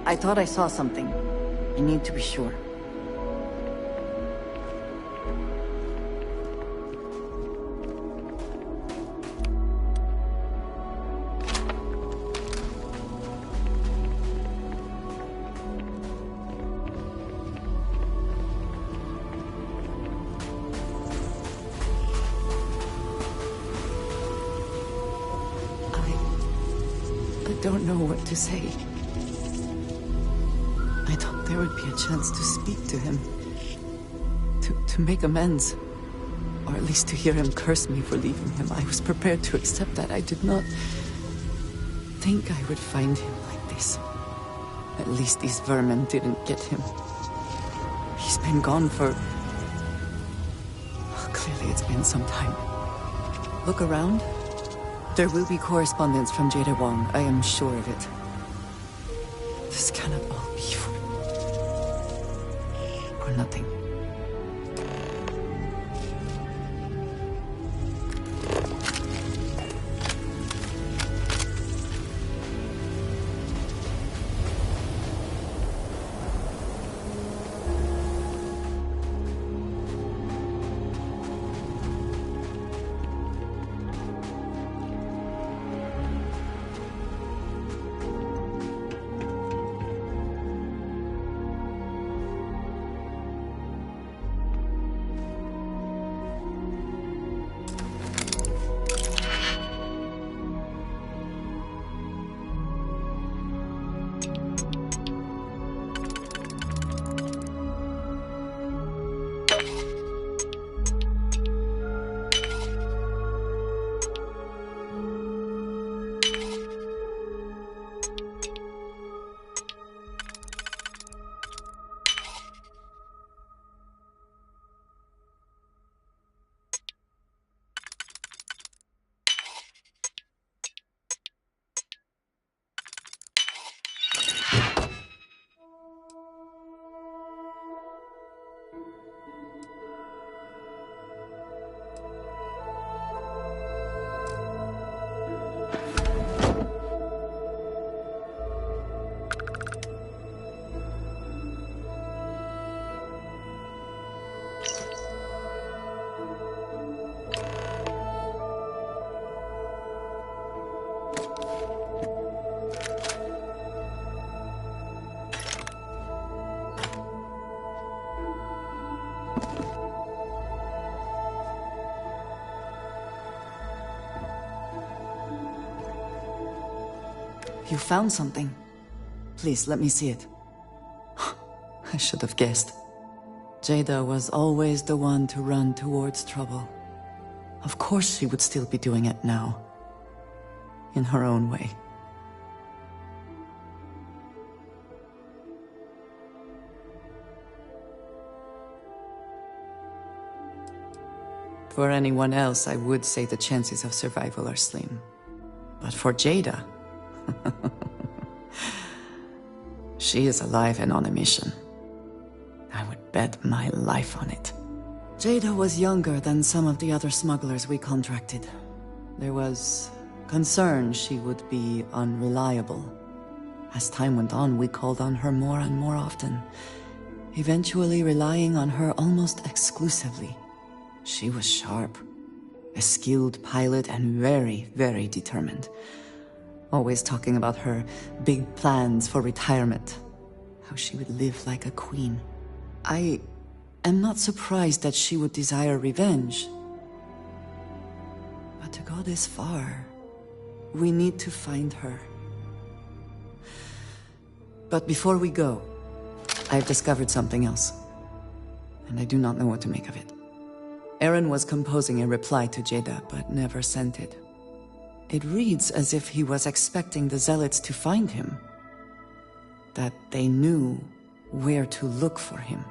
[SPEAKER 4] I thought I saw something. I need to be sure. I don't know what to say. I thought there would be a chance to speak to him. To make amends. Or at least to hear him curse me for leaving him. I was prepared to accept that. I did not think I would find him like this. At least these vermin didn't get him. He's been gone for... Well, clearly it's been some time. Look around. There will be correspondence from Jada Wong. I am sure of it. This cannot all be for nothing. You found something. Please, let me see it. I should have guessed. Jada was always the one to run towards trouble. Of course she would still be doing it now. In her own way. For anyone else, I would say the chances of survival are slim. But for Jada... she is alive and on a mission. I would bet my life on it. Jada was younger than some of the other smugglers we contracted. There was concern she would be unreliable. As time went on, we called on her more and more often, eventually relying on her almost exclusively. She was sharp, a skilled pilot and very, very determined. Always talking about her big plans for retirement, how she would live like a queen. I am not surprised that she would desire revenge. But to go this far, we need to find her. But before we go, I've discovered something else, and I do not know what to make of it. Aaron was composing a reply to Jada, but never sent it. It reads as if he was expecting the Zealots to find him. That they knew where to look for him.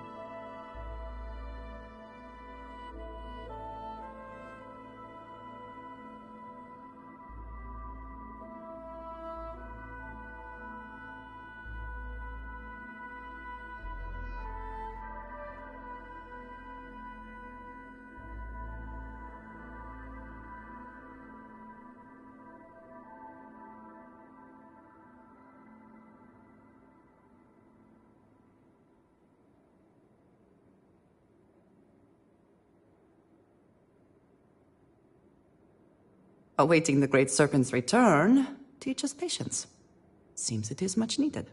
[SPEAKER 4] Awaiting the Great Serpent's return teaches patience. Seems it is much needed.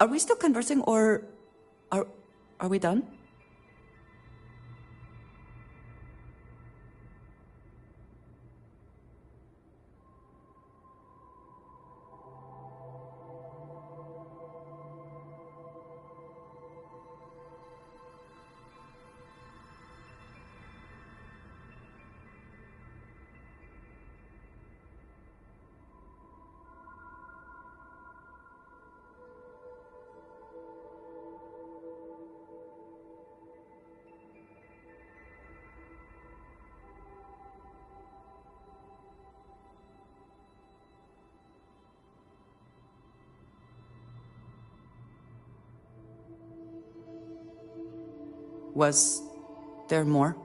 [SPEAKER 4] Are we still conversing, or are we done? Was there more?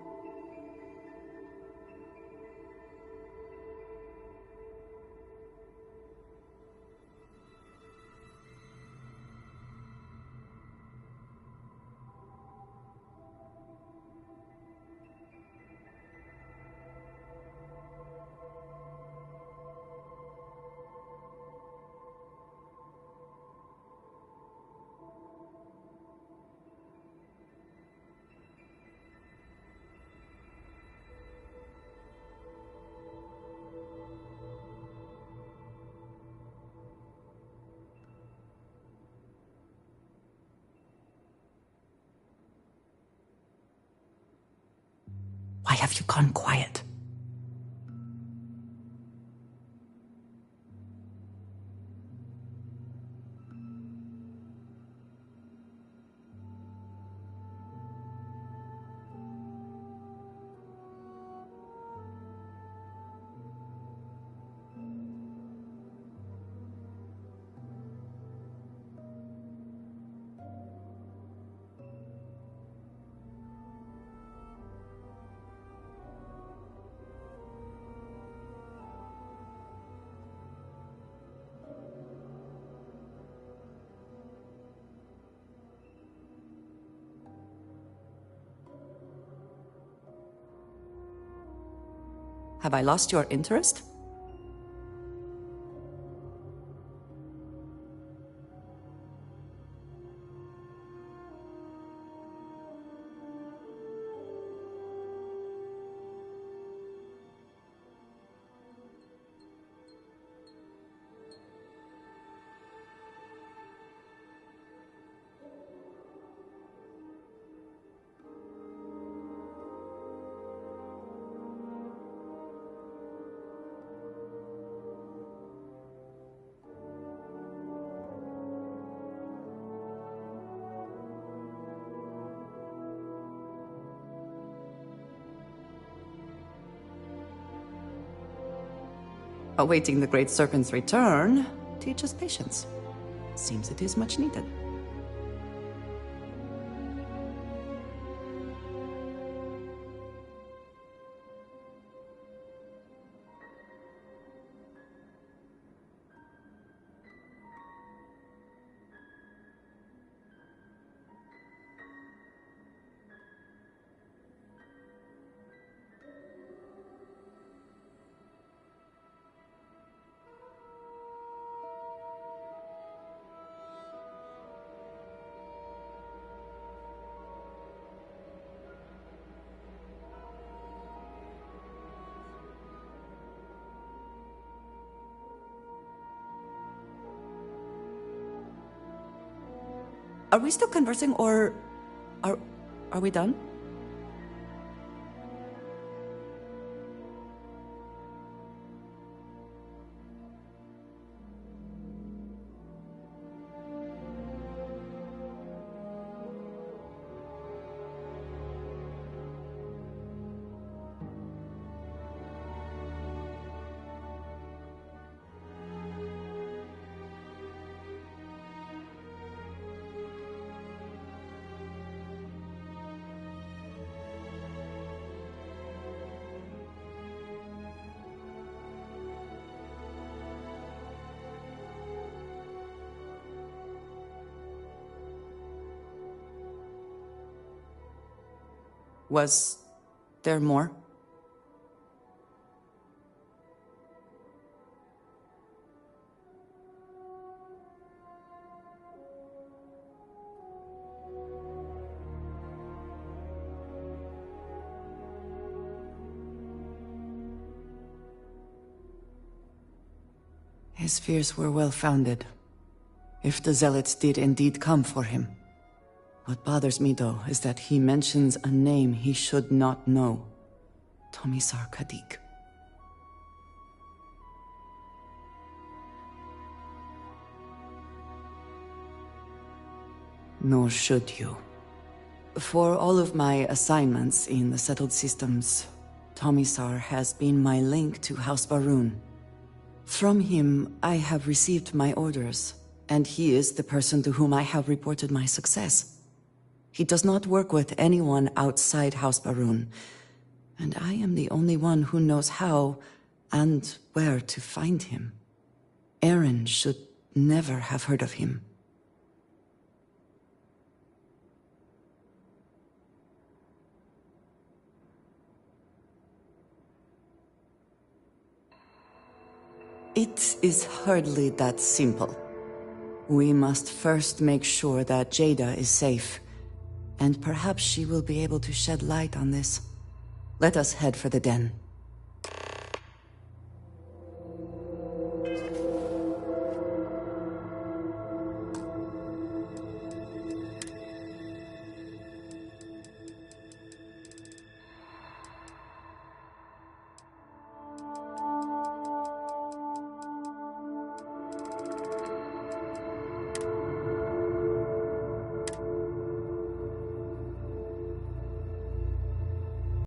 [SPEAKER 4] Why have you gone quiet? Have I lost your interest? Awaiting the Great Serpent's return teaches patience. Seems it is much needed. Are we still conversing, or are we done? Was there more? His fears were well-founded, if the Zealots did indeed come for him. What bothers me, though, is that he mentions a name he should not know. Tomisar Kadik. Nor should you. For all of my assignments in the settled systems, Tomisar has been my link to House Va'ruun. From him, I have received my orders, and he is the person to whom I have reported my success. He does not work with anyone outside House Va'ruun, and I am the only one who knows how and where to find him. Eren should never have heard of him. It is hardly that simple. We must first make sure that Jada is safe, and perhaps she will be able to shed light on this. Let us head for the den.